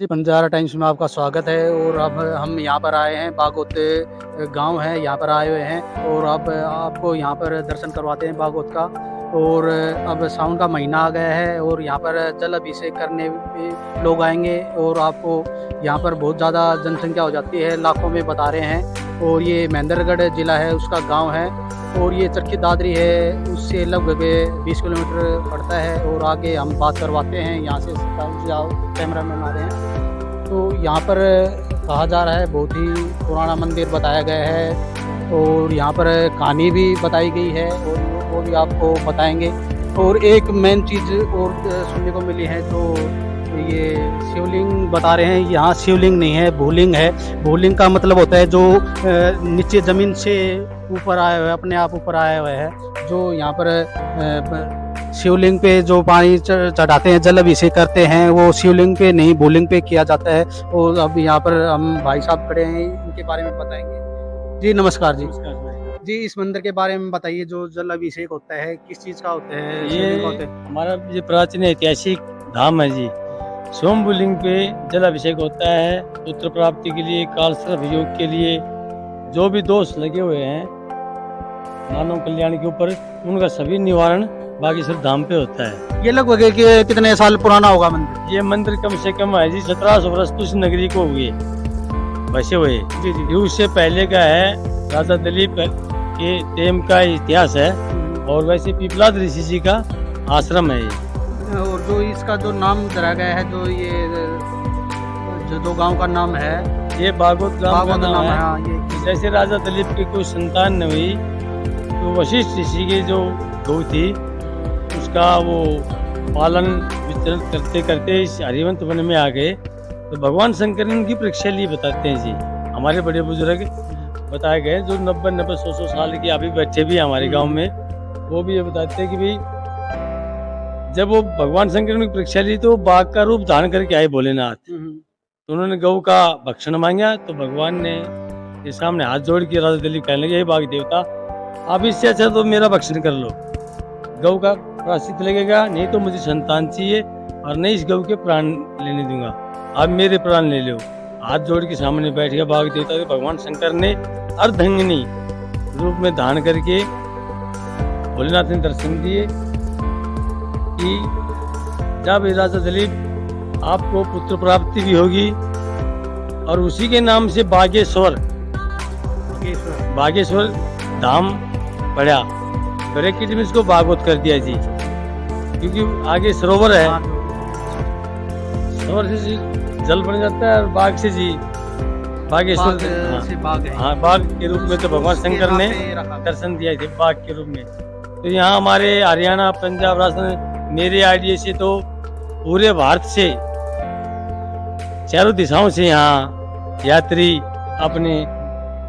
जी, Banjara times में आपका स्वागत है। और अब हम यहाँ पर आए हैं, बागोत गाँव है, यहाँ पर आए हुए हैं और अब आपको यहाँ पर दर्शन करवाते हैं बागोत का। और अब सावन का महीना आ गया है और यहाँ पर जल अभिषेक करने भी लोग आएंगे और आपको यहाँ पर बहुत ज़्यादा जनसंख्या हो जाती है, लाखों में बता रहे हैं। और ये महेंद्रगढ़ ज़िला है, उसका गाँव है और ये चरखी दादरी है, उससे लगभग 20 किलोमीटर पड़ता है। और आगे हम बात करवाते हैं यहाँ से, कैमरा मैन आ रहे हैं। तो यहाँ पर कहा जा रहा है बहुत ही पुराना मंदिर बताया गया है और यहाँ पर कहानी भी बताई गई है और वो भी आपको बताएंगे। और एक मेन चीज़ और सुनने को मिली है, तो ये शिवलिंग बता रहे हैं। यहाँ शिवलिंग नहीं है, भूलिंग है। भूलिंग का मतलब होता है जो नीचे ज़मीन से ऊपर आया हुआ है, अपने आप ऊपर आया हुआ है। जो यहाँ पर शिवलिंग पे जो पानी चढ़ाते हैं, जल अभिषेक करते हैं, वो शिवलिंग पे नहीं भूलिंग पे किया जाता है। और अब यहाँ पर हम भाई साहब खड़े हैं, इनके बारे में बताएंगे। जी नमस्कार जी। जी, इस मंदिर के बारे में बताइए, जो जल अभिषेक होता है किस चीज़ का होता है? ये हमारा ये प्राचीन ऐतिहासिक धाम है जी। स्वयंभू पे जल अभिषेक होता है पुत्र प्राप्ति के लिए, काल सर्प योग के लिए। जो भी दोष लगे हुए हैं मानव कल्याण के ऊपर, उनका सभी निवारण बागेश्वर धाम पे होता है। ये लगभग कितने साल पुराना होगा मंदिर? ये मंदिर कम से कम है जी 1700 वर्ष तो इस नगरी को हुए बसे हुए। जी जी। उससे पहले का है, राजा दिलीप के टेम का इतिहास है। और वैसे पीपलाद ऋषि जी का आश्रम है ये। और जो इसका जो नाम धरा गया है, जो ये जो गांव का नाम है, ये बागोत गांव का नाम है। हाँ, ये जैसे राजा दिलीप की कोई संतान न हुई तो वशिष्ठ ऋषि की जो गौ थी उसका वो पालन वितरण करते करते इस हरिवंत वन में आ गए। तो भगवान शंकर ने उनकी परीक्षा ली बताते हैं जी। हमारे बड़े बुजुर्ग बताए गए जो 90-90 100 साल के अभी बच्चे भी हमारे गांव में, वो भी ये बताते हैं कि भाई जब वो भगवान शंकर ने परीक्षा ली तो बाघ का रूप धारण करके आए भोलेनाथ। तो उन्होंने गौ का भक्षण मांगा तो भगवान ने ये सामने हाथ जोड़ के राजा दिलीप कहने लगे, हे बाघ देवता, आप इससे अच्छा तो मेरा भक्षण कर लो, गौ का प्रायश्चित लगेगा, नहीं तो मुझे संतान चाहिए और नहीं इस गौ के प्राण लेने दूंगा, आप मेरे प्राण ले लो। हाथ जोड़ के सामने बैठ गया बाघ देवता। तो भगवान शंकर ने अर्धंगिनी रूप में धारण करके भोलेनाथ ने दर्शन दिए कि जब राजा दिलीप आपको पुत्र प्राप्ति भी होगी और उसी के नाम से बागेश्वर धाम पड़ा। ब्रैकेट में इसको भागवत कर दिया जी, क्योंकि आगे सरोवर है, सरोवर से जल बन जाता है और बाघ से जी बागेश्वर से बाघ है। हाँ, बाघ के रूप में तो भगवान शंकर ने दर्शन दिया थे बाघ के रूप में। तो यहाँ हमारे हरियाणा, पंजाब, राजस्थान, मेरे आइडिया से तो पूरे भारत से चारों दिशाओं से यहाँ यात्री अपने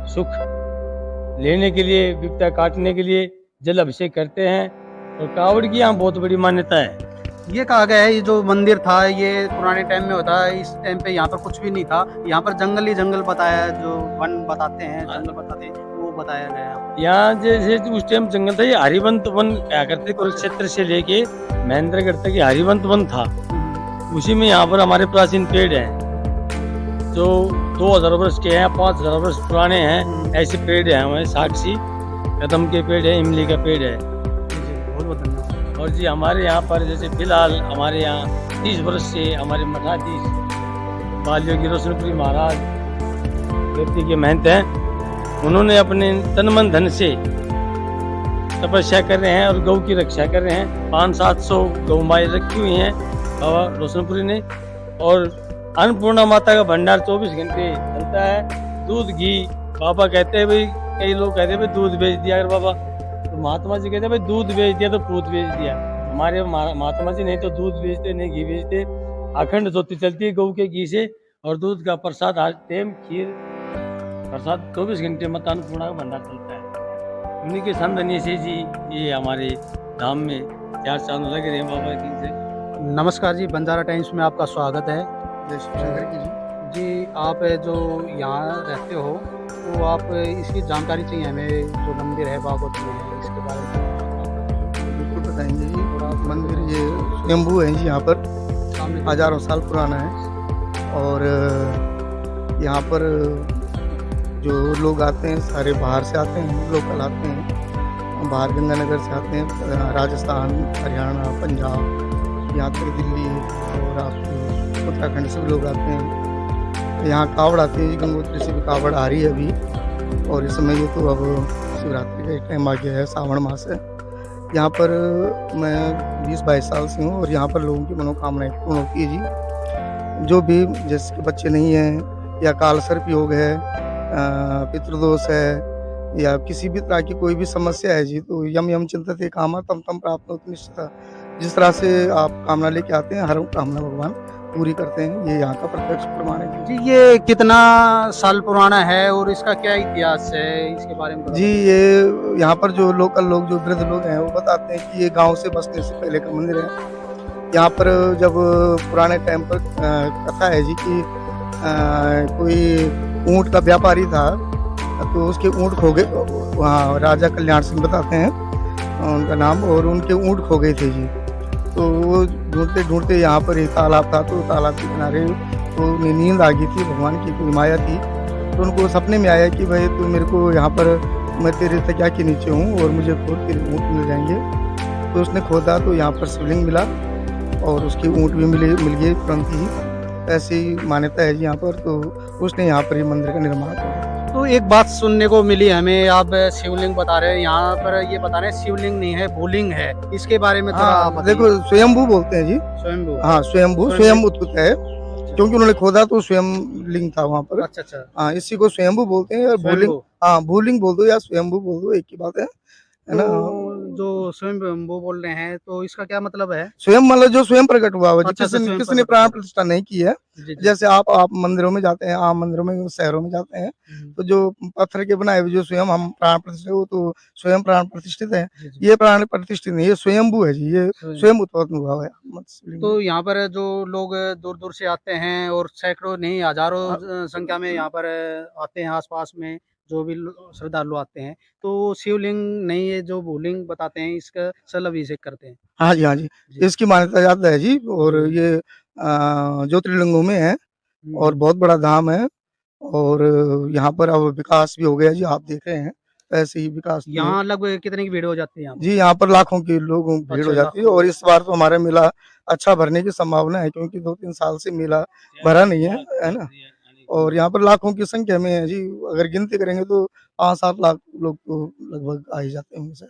सुख लेने के लिए, विपदा काटने के लिए जल अभिषेक करते हैं। और कावड़ की यहाँ बहुत बड़ी मान्यता है। ये कहा गया है, ये जो मंदिर था ये पुराने टाइम में होता है, इस टाइम पे यहाँ पर कुछ भी नहीं था, यहाँ पर जंगल ही जंगल बताया, जो वन बताते हैं, जंगल बताते हैं, वो बताया गया है। यहाँ जैसे उस टाइम जंगल था, ये हरिवंत वन क्या करते, कुरुक्षेत्र से लेके महेंद्रगढ़ तक ये हरिवंत वन था। उसी में यहाँ पर हमारे प्राचीन पेड़ हैं जो 2000 वर्ष के हैं, 5000 वर्ष पुराने हैं। ऐसे पेड़ हैं हमारे, साक्षी कदम के पेड़ है, इमली का पेड़ है। बहुत धन्यवाद। और जी हमारे यहाँ पर जैसे फिलहाल हमारे यहाँ 30 वर्ष से हमारे मठाधीश बाल योगी रोशनपुरी महाराज व्यक्ति के महंत हैं। उन्होंने अपने तन मन धन से तपस्या कर रहे हैं और गौ की रक्षा कर रहे हैं। 500-700 गौ माई रखी हुई हैं बाबा रोशनपुरी ने। और अन्नपूर्णा माता का भंडार 24 घंटे चलता है। दूध घी बाबा कहते हैं भाई, कई लोग कहते हैं भाई दूध बेच दिया अगर बाबा, तो महात्मा जी कहते हैं भाई दूध बेच दिया तो पूत बेच दिया। हमारे महात्मा जी नहीं तो दूध बेचते नहीं घी बेचते, अखंड ज्योति चलती है गौ के घी से। और दूध का प्रसाद हर टाइम, खीर प्रसाद 24 घंटे मत अन्नपूर्णा का भंडार चलता है। उन्हीं के संदनीय से जी ये हमारे धाम में 4 चांद लग रहे हैं बाबा जी से। नमस्कार जी, बंजारा टाइम्स में आपका स्वागत है। जी, आप जो यहाँ रहते हो तो आप इसकी जानकारी चाहिए हमें, जो मंदिर है बागोत में है, इसके बारे में बिल्कुल बताएंगे जी। मंदिर ये स्वयंभू है जी, यहाँ पर हजारों साल पुराना है। और यहाँ पर जो लोग आते हैं सारे बाहर से आते हैं, लोकल आते हैं, बाहर गंगानगर से आते हैं, राजस्थान, हरियाणा, पंजाब, यहाँ तक दिल्ली और आप उत्तराखंड से भी लोग आते हैं। यहाँ कावड़ आती है, गंगोत्री से भी कावड़ आ रही है अभी, और इस समय ये तो अब शिवरात्रि का टाइम आ गया है, सावन मास है। यहाँ पर मैं 20-22 साल से हूँ और यहाँ पर लोगों की मनोकामनाएं पूर्ण होती है जी। जो भी जिसके बच्चे नहीं हैं या काल सर्प योग है, पितृदोष है या किसी भी तरह की कोई भी समस्या है जी, तो यम यम चिंतते कामा तम तम प्राप्त निश्चित। जिस तरह से आप कामना लेके आते हैं, हर कामना भगवान पूरी करते हैं। ये यहाँ का प्रत्यक्ष प्रमाण है जी। ये कितना साल पुराना है और इसका क्या इतिहास है, इसके बारे में जी। ये यहाँ पर जो लोकल लोग, जो वृद्ध लोग हैं, वो बताते हैं कि ये गांव से बसने से पहले का मंदिर है। यहाँ पर जब पुराने टाइम पर कथा है जी कि कोई ऊंट का व्यापारी था, तो उसके ऊंट खो गए। वहाँ राजा कल्याण सिंह बताते हैं उनका नाम, और उनके ऊंट खो गए थे जी। तो वो ढूंढते ढूंढते यहाँ पर एक तालाब था, तो तालाब के किनारे तो उन्हें नींद आ गई थी, भगवान की कोई माया थी। तो उनको सपने में आया कि भाई तू मेरे को यहाँ पर, मैं तेरे तकिया के नीचे हूँ और मुझे खोद तेरे ऊँट मिल जाएंगे। तो उसने खोदा तो यहाँ पर शिवलिंग मिला और उसके ऊँट भी मिल गए तुरंत ही। ऐसी मान्यता है जी यहाँ पर। तो उसने यहाँ पर ये मंदिर का निर्माण किया। तो एक बात सुनने को मिली हमें, आप शिवलिंग बता रहे हैं, यहाँ पर ये बता रहे हैं शिवलिंग नहीं है, भूलिंग है। इसके बारे में थोड़ा आप बताइए। देखो, स्वयंभू बोलते हैं जी। स्वयंभू। हाँ, स्वयंभू, स्वयं उत्पत्त है, क्योंकि उन्होंने खोदा तो स्वयं लिंग था वहाँ पर। अच्छा अच्छा। हाँ, इसी को स्वयंभू बोलते हैं। और भूलिंग, हाँ, भूलिंग बोल दो या स्वयंभू बोल दो, एक ही बात है ना। तो जो स्वयंभू बोल रहे हैं, तो इसका क्या मतलब है? स्वयं मतलब जो स्वयं प्रकट हुआ हो, अच्छा, स्वयं किसी ने प्रकट प्राण हुआ। प्रतिष्ठा नहीं की है। जी, जी। जैसे आप मंदिरों में जाते हैं, आम मंदिरों में, शहरों में जाते हैं, तो जो पत्थर के बनाए हुए जो स्वयं हम प्राण प्रतिष्ठित, वो तो स्वयं प्राण प्रतिष्ठित है। जी, जी। ये प्राण प्रतिष्ठित नहीं, ये स्वयंभू है जी। ये स्वयं उत्पन्न हुआ है। तो यहाँ पर जो लोग दूर दूर से आते हैं और सैकड़ों नहीं हजारों संख्या में यहाँ पर आते हैं, आसपास में जो भी श्रद्धालु आते हैं, तो शिवलिंग नहीं है, जो भूलिंग बताते हैं, इसका जल अभिषेक करते हैं। हाँ जी, हाँ जी, जी। इसकी मान्यता ज्यादा है जी। और ये ज्योतिर्लिंगों में है और बहुत बड़ा धाम है। और यहाँ पर अब विकास भी हो गया जी, आप देख रहे हैं। ऐसे ही विकास तो यहाँ लगभग कितने की भीड़ हो जाती है यहाँ पर? जी, यहाँ पर लाखों के लोगों की भीड़ हो जाती है। और इस बार तो हमारा मेला अच्छा भरने की संभावना है, क्योंकि 2-3 साल से मेला भरा नहीं है ना। और यहाँ पर लाखों की संख्या में है जी। अगर गिनती करेंगे तो 5-7 लाख लोग तो लगभग आ ही जाते होंगे सर।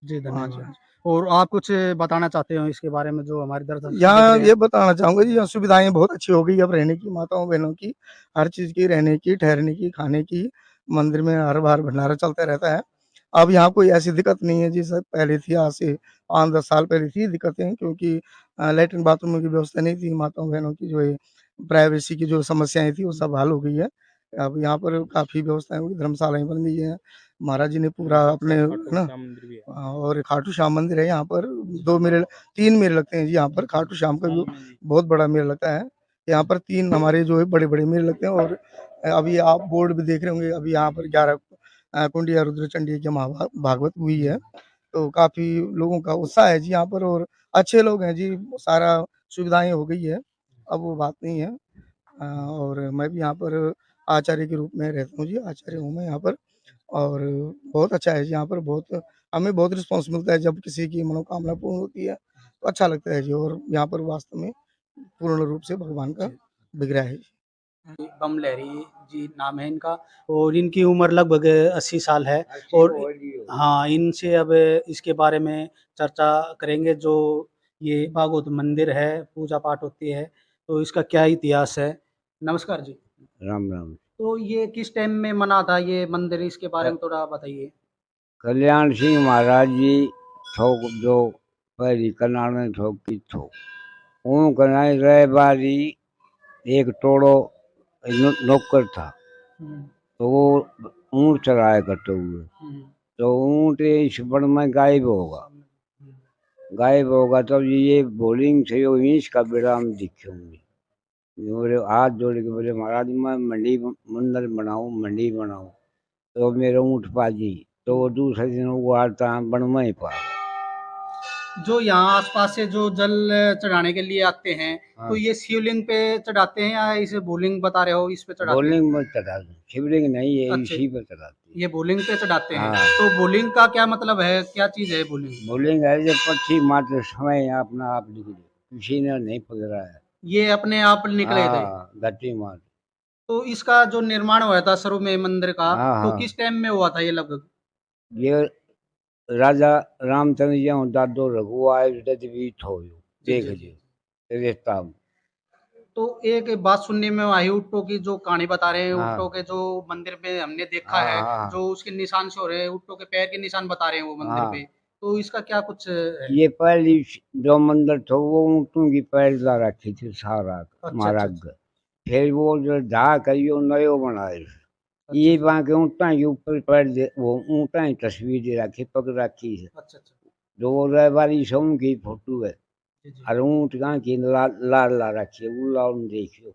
जी, हाँ धन्यवाद। जी। और आप कुछ बताना चाहते हो इसके बारे में, जो हमारे दर्शक देख यहाँ रहे हैं? ये बताना चाहूँगा जी, यहाँ सुविधाएँ बहुत अच्छी हो गई अब रहने की, माताओं बहनों की, हर चीज़ की, रहने की, ठहरने की, खाने की। मंदिर में हर बार भंडारा चलता रहता है। अब यहाँ कोई ऐसी दिक्कत नहीं है जी, सर पहले थी, आज से 5-10 साल पहले थी दिक्कतें, क्योंकि लैट्रिन बाथरूम की व्यवस्था नहीं थी। माताओं बहनों की जो है प्राइवेसी की जो समस्याएँ थी, वो सब हल हो गई है। अब यहाँ पर काफ़ी व्यवस्थाएँ हो गई, धर्मशालाएँ बन गई हैं। महाराज जी ने पूरा अपने, है ना। और खाटू श्याम मंदिर है यहाँ पर। 2 मेले, 3 मेले लगते हैं जी यहाँ पर। खाटू श्याम का भी बहुत बड़ा मेला लगता है। यहाँ पर 3 हमारे जो है बड़े-बड़े मेले लगते हैं। और अभी आप बोर्ड भी देख रहे होंगे, अभी यहाँ पर 11 कुंडिया रुद्र चंडी की भागवत हुई है। तो काफ़ी लोगों का उत्साह है जी यहाँ पर, और अच्छे लोग हैं जी, सारा सुविधाएँ हो गई है, अब वो बात नहीं है। और मैं भी यहाँ पर आचार्य के रूप में रहता हूँ जी, आचार्य हूँ मैं यहाँ पर। और बहुत अच्छा है जी यहाँ पर। बहुत हमें बहुत रिस्पॉन्स मिलता है जब किसी की मनोकामना पूर्ण होती है, तो अच्छा लगता है जी। और यहाँ पर वास्तव में पूर्ण रूप से भगवान का विग्रह है जी। बम लहरी जी नाम है इनका, और इनकी उम्र लगभग 80 साल है। और हाँ, इनसे अब इसके बारे में चर्चा करेंगे। जो ये भागवत मंदिर है, पूजा पाठ होती है, तो इसका क्या इतिहास है। नमस्कार जी। राम राम। तो ये किस टाइम में बना था ये मंदिर, इसके बारे में थोड़ा बताइए। कल्याण सिंह महाराज जी थोक जो पहली कनाड़ में थोक की थो ऊँ कनाई रह बारी एक टोड़ो नौकर था, तो वो ऊँट चराया करते हुए, तो ऊँट इस बड़ में गायब होगा तब ये बोलिंग से यो इंच का विराम दिखेंगे। मेरे हाथ जोड़ के बोले महाराज मैं मंडी मंदिर बनाऊँ, मंडी बनाऊँ, तो मेरे ऊँट पाजी। तो वो दूसरे दिन वो आता बन में ही पा जो यहाँ आसपास से जो जल चढ़ाने के लिए आते हैं, हाँ। तो ये शिवलिंग पे चढ़ाते हैं या इसे बोलिंग बता रहे हो, इस पे चढ़ाते हैं? बोलिंग में चढ़ाते, शिवलिंग नहीं है, अच्छा। इसी पे चढ़ाते। ये बोलिंग पे चढ़ाते हैं। हाँ। तो बोलिंग का क्या मतलब है, क्या चीज है बोलिंग? बोलिंग है जब पक्षी मात्र समय अपना आप निकले, किसी ने नहीं पकड़ा है। ये अपने आप निकले थे। हाँ, गति मार। तो इसका जो निर्माण हुआ था शुरू में मंदिर का, हाँ, तो हाँ। किस टाइम में हुआ था ये लगभग? ये राजा रामचंद्र जी हूँ दादो रघु आए भी थो देख जी, जी रिश्ता। तो एक बात सुनने में आई, ऊँटों की जो कहानी बता रहे हैं, हाँ। ऊँटों के जो मंदिर में हमने देखा हाँ, है, हाँ। जो उसके निशान से हो रहे हैं, ऊँटों के पैर के निशान बता रहे हैं वो मंदिर हाँ। पे, तो इसका क्या कुछ है? ये पहली जो मंदिर था वो ऊँटों की पैरदा रखी थी सारा अच्छा, महाराज। अच्छा। फिर वो जो ढाक है यो नयो बनाए। ये अच्छा, वहाँ के ऊँटा के ऊपर पैर दे वो ऊँटा की तस्वीर दे रखी पग रखी है। अच्छा, अच्छा। जो वो रहबारी सौं की फोटो है जी, जी। और ऊँट कहाँ की लाल ला रखी है वो लाल देखियो।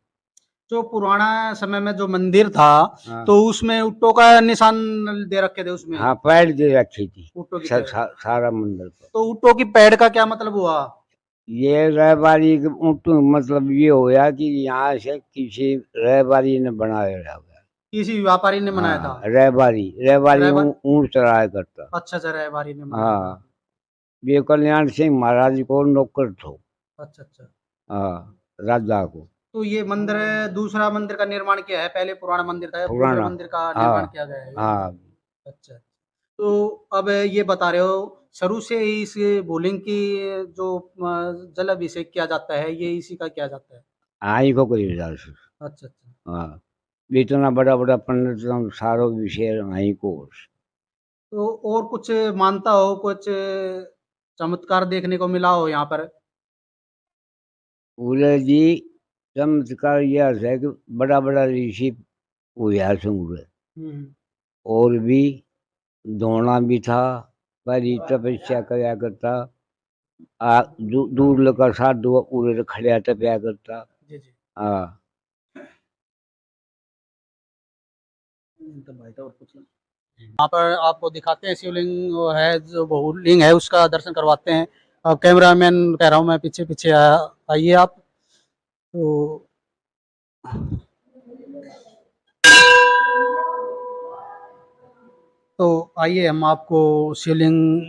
जो पुराना समय में जो मंदिर था, हाँ। तो उसमें ऊँटों का निशान दे रखे थे उसमें, हाँ, पैर दे रखी थी ऊँटों की पैर। सारा मंदिर पर। तो ऊँटों की पैर का क्या मतलब हुआ? ये रहबारी के ऊँटों मतलब ये होया कि यहाँ से किसी रहबारी ने बनाया हुआ। किसी व्यापारी ने बनाया था? हाँ, रहबारी रहबारी- ऊँट चढ़ाया करता। अच्छा, अच्छा, रहबारी ने बनाया था। हाँ, ये कल्याण सिंह महाराज को नौकर थो। अच्छा, अच्छा। हाँ, राजा को। तो ये मंदिर, दूसरा मंदिर का निर्माण किया है, पहले पुराना मंदिर था, दूसरे पुराना। मंदिर का निर्माण हाँ, किया गया है। हाँ। अच्छा। तो अब ये बता रहे हो, शुरू से ही इस बोलिंग की जो जल अभिषेक किया जाता है, ये इसी का किया जाता है? आई को कोई इजाज़। अच्छा, अच्छा। हाँ, इतना बड़ा पंडित सारो विषय आई को। तो और कुछ मानता हो, कुछ चमत्कार देखने को मिला हो यहाँ पर? बोले जी चमत्कार यह है कि बड़ा ऋषि हुआ सूर्य हुँ। और भी दौड़ना भी था, पहली तपस्या कराया करता। दूर लगा साधु उरे खड़े तपया करता। जी, जी। हाँ। यहाँ पर आपको दिखाते हैं शिवलिंग वो है, जो बहुलिंग है उसका दर्शन करवाते हैं। अब कैमरामैन कह रहा हूँ मैं, पीछे आइए आप। तो आइए हम आपको शिवलिंग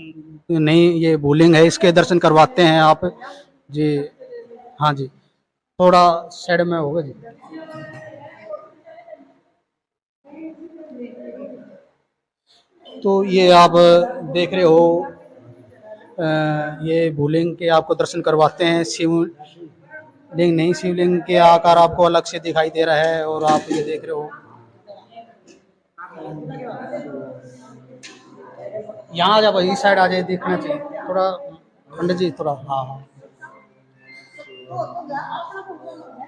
नहीं, ये भूलिंग है, इसके दर्शन करवाते हैं आप जी। हाँ जी, थोड़ा साइड में होगा जी। तो ये आप देख रहे हो, ये भूलिंग के आपको दर्शन करवाते हैं। शिवलिंग नहीं, शिवलिंग के आकार आपको अलग से दिखाई दे रहा है, और आप ये देख रहे हो यहाँ जा भाई, इस साइड आ जाए, देखना चाहिए थोड़ा पंडित जी, थोड़ा। हाँ, हाँ।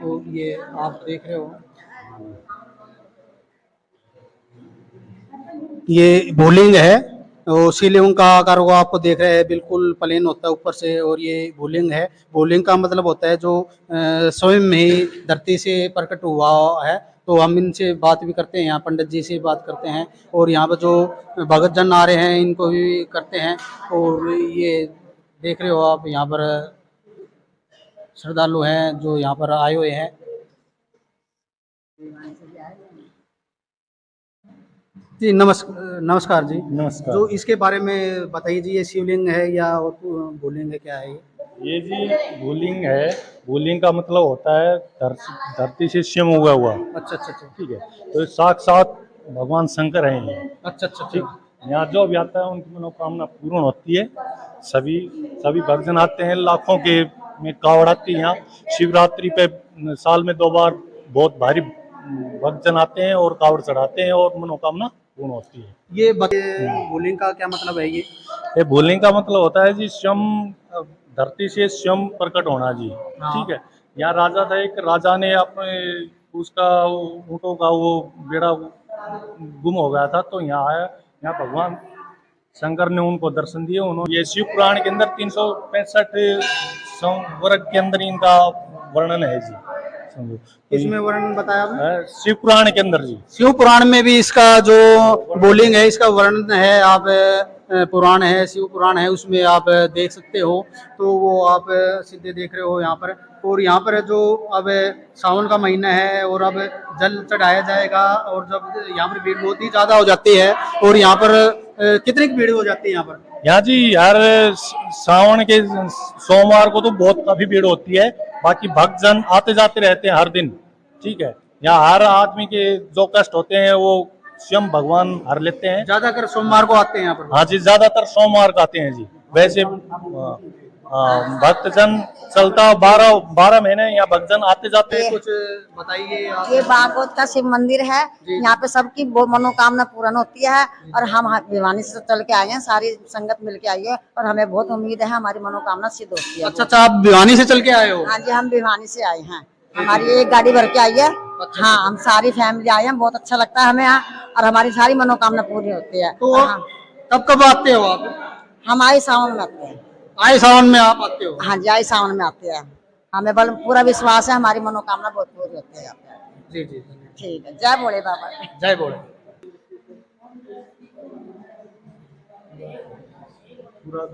तो ये आप देख रहे हो, ये बोलिंग है, और शिवलिंग का आकार वो आपको देख रहे हैं, बिल्कुल प्लेन होता है ऊपर से, और ये बोलिंग है। बोलिंग का मतलब होता है जो स्वयं में ही धरती से प्रकट हुआ है। तो हम इनसे बात भी करते हैं, यहाँ पंडित जी से बात करते हैं, और यहाँ पर जो भगत जन आ रहे हैं इनको भी करते हैं। और ये देख रहे हो आप, यहाँ पर श्रद्धालु हैं जो यहाँ पर आए हुए हैं। जी नमस्कार जी। नमस्कार। जो इसके बारे में बताइए जी, ये शिवलिंग है या और भूलिंग है, क्या है ये? ये जी भूलिंग है। भूलिंग का मतलब होता है धरती से स्वयं उगा हुआ। अच्छा, अच्छा, अच्छा। ठीक है, तो साक्षात भगवान शंकर हैं ये। अच्छा, अच्छा, ठीक, अच्छा। यहाँ जो भी आता है उनकी मनोकामना पूर्ण होती है। सभी भक्तजन आते हैं, लाखों के में कावड़ आती है यहाँ। शिवरात्रि पे साल में 2 बार बहुत भारी भक्तजन आते हैं और कावड़ चढ़ाते हैं और मनोकामना पूर्ण होती है। ये भूलिंग का क्या मतलब है ये भूलिंग का मतलब होता है जी स्वयं धरती से स्वयं प्रकट होना जी। हाँ। ठीक है, यहाँ राजा था, एक राजा ने अपने उसका ऊँटों का वो बेड़ा गुम हो गया था, तो यहाँ आया। यहाँ भगवान शंकर ने उनको दर्शन दिए। उन्होंने ये शिव पुराण के अंदर 365 वर्ग के अंदर इनका वर्णन है जी। समझो, इसमें वर्णन बताया आपने? शिव पुराण के अंदर जी। शिव पुराण में भी इसका जो बोलिंग है, इसका वर्णन है। आप पुराण है, शिव पुराण है, उसमें आप देख सकते हो। तो वो आप सीधे देख रहे हो यहाँ पर। और यहाँ पर जो अब सावन का महीना है और अब जल चढ़ाया जाएगा, और जब यहाँ पर भीड़ बहुत ही ज़्यादा हो जाती है। और यहाँ पर कितनी भीड़ हो जाती है यहाँ पर? यहाँ जी यार सावन के सोमवार को तो बहुत काफी भीड़ होती है। बाकी भक्तजन आते जाते रहते हैं हर दिन। ठीक है, यहाँ हर आदमी के जो कष्ट होते हैं वो स्वयं भगवान हर लेते हैं। ज्यादातर सोमवार को आते हैं यहाँ पर? हाँ जी, ज्यादातर सोमवार को आते हैं जी। वैसे भक्तजन चलता 12 महीने यहाँ भक्तजन आते जाते हैं। कुछ बताइए आप। ये बागोत का शिव मंदिर है। यहाँ पे सबकी मनोकामना पूर्ण होती है। और हम भिवानी से चल के आए हैं, सारी संगत मिल के आई है, और हमें बहुत उम्मीद है हमारी मनोकामना सिद्ध होती है। अच्छा, आप भिवानी से चल के आए हो? हाँ जी, हम भिवानी से आए हैं। हमारी एक गाड़ी भर के आई है। हाँ, हम सारी फैमिली आए हैं, बहुत अच्छा लगता है हमें यहाँ, और हमारी सारी मनोकामना पूरी होती है। तो कब कब आते हो आप? हम आए सावन में आते हैं। आए सावन में आप आते हो? हाँ जी, आए सावन में आते हैं। हमें बल पूरा विश्वास है हमारी मनोकामना बहुत पूरी होती है यहाँ पे। जी जी, ठीक है, जय भोले बाबा। जय भोले। पूरा